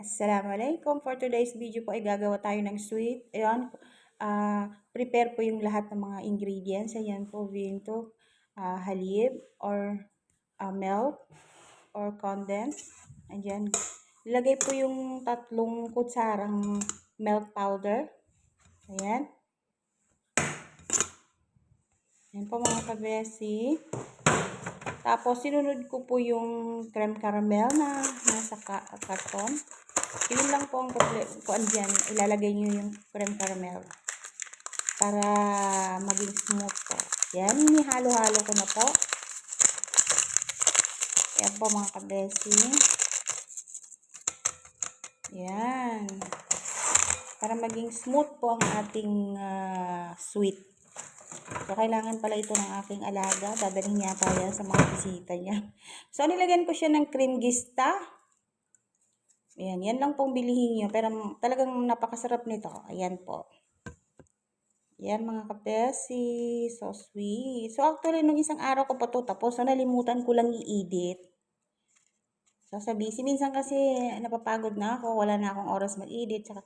Assalamualaikum. For today's video po ay gagawa tayo ng sweet. Ayan, prepare po yung lahat ng mga ingredients. Ayan po, vinto, halib, or milk, or condensed. Ayan. Ilagay po yung 3 kutsarang milk powder. Ayan. Ayan po mga kabesi. Tapos, sinunod ko po yung creme caramel na nasa karton. Yun lang po ang kuan dyan. Ilalagay nyo yung creme caramel para maging smooth po. Yan, hinihalo-halo ko na po. Yan po mga kabesi. Yan. Para maging smooth po ang ating sweet. So, kailangan pala ito ng aking alaga. Dadalhin niya tayo sa mga bisita niya. So, nilagyan ko siya ng cream gista. Ayan, yan lang pong bilihin nyo. Pero talagang napakasarap nito. Ayan po. Ayan mga kabesi. So sweet. So actually, nung isang araw ko pa ito tapos, so nalimutan ko lang i-edit. So sa busy, minsan kasi napapagod na ako. Wala na akong oras mag-edit. Saka,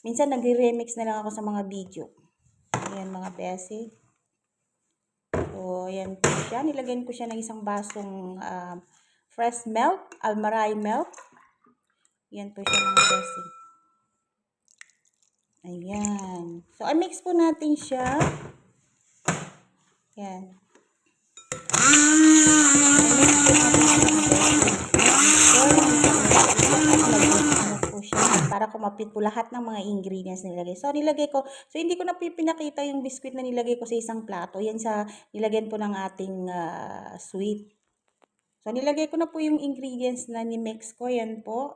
minsan nagre-remix na lang ako sa mga video. Ayan mga besi. So ayan po siya. Nilagyan ko siya ng isang basong fresh milk, Almaray milk. Yan po siya mga besi. Ayan. So, i-mix po natin siya. Ayan. I-mix po natin siya para kumapit po lahat ng mga ingredients na nilagay. So, nilagay ko. So, hindi ko na pinakita yung biscuit na nilagay ko sa isang plato. Yan sa nilagyan po ng ating sweet. So, nilagay ko na po yung ingredients na ni-mix ko. Yan po.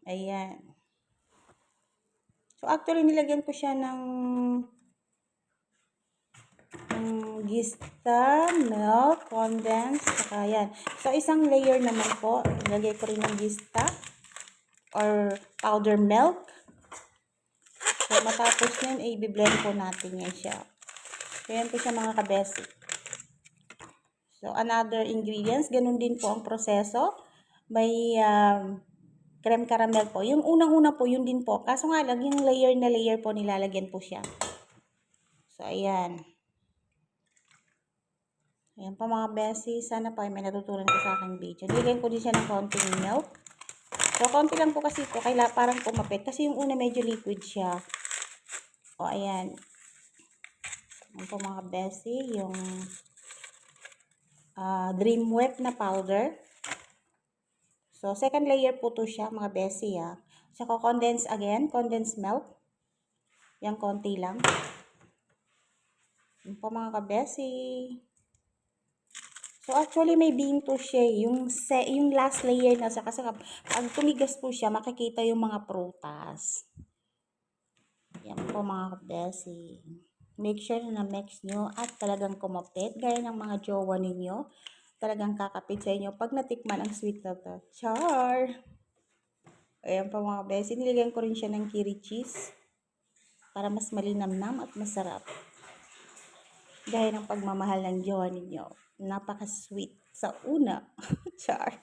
Ayan. So, actually, nilagyan ko siya ng gista, milk, condensed, saka yan. So, isang layer naman po. Nilagay ko rin ng gista or powder milk. So, matapos yan, i-blend po natin yan siya. So, yan po siya mga kabesi. So, another ingredients, ganun din po ang proseso. May creme caramel po. Yung unang-una po, yun din po. Kaso nga lang, yung layer na layer po, nilalagyan po siya. So, ayan. Ayan po mga besi. Sana po ay may natutunan ko sa aking video. Nilagyan ko din siya ng konting milk. So, konti lang po kasi ito. Kailangan parang kumapit. Kasi yung una medyo liquid siya. O, ayan. Ayan po mga besi. Yung Dream Whip na powder. So, second layer po to siya, mga besi, Saka condense again, condensed milk. Yang konti lang. Yan po mga kabesi. So, actually, may binto siya. Yung last layer na siya. Kasi pag tumigas po siya, makikita yung mga prutas. Yan po mga kabesi. Make sure na mix nyo at talagang kumapit. Gaya ng mga jowa ninyo. Talagang kakapit sa inyo pag natikman ang sweet na to. Char! Ayan pa mga besi. Nilagyan ko rin siya ng kiri cheese. Para mas malinamnam at masarap. Gaya ng pagmamahal ng jowa ninyo. Napaka-sweet sa una. Char!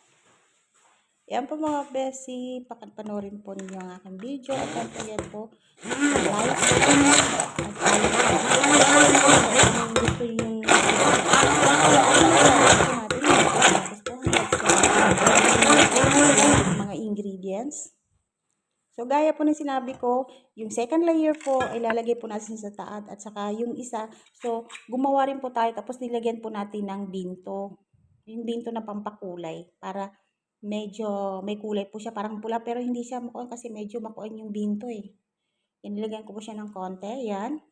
Ayan po mga besi. Panoorin po ninyo ang aking video. At don't forget po. Like. At gusto yung mga ingredients. So, gaya po ng sinabi ko, yung second layer po, ilalagay po natin sa taas at saka yung isa. So, gumawa rin po tayo tapos nilagyan po natin ng binto. Yung binto na pampakulay para medyo may kulay po siya, parang pula pero hindi siya makuha kasi medyo makuha yung binto eh. Yan, nilagyan ko po siya ng konti. Yan.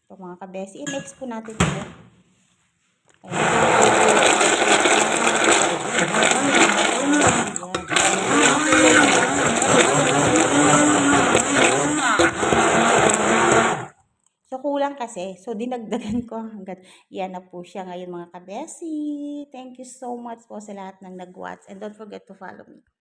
So, mga kabesi, i-mix po natin ito. So, kulang kasi. So, dinagdagan ko hanggang yan na po siya ngayon mga kabesi. Thank you so much po sa lahat ng nag-watch. And don't forget to follow me.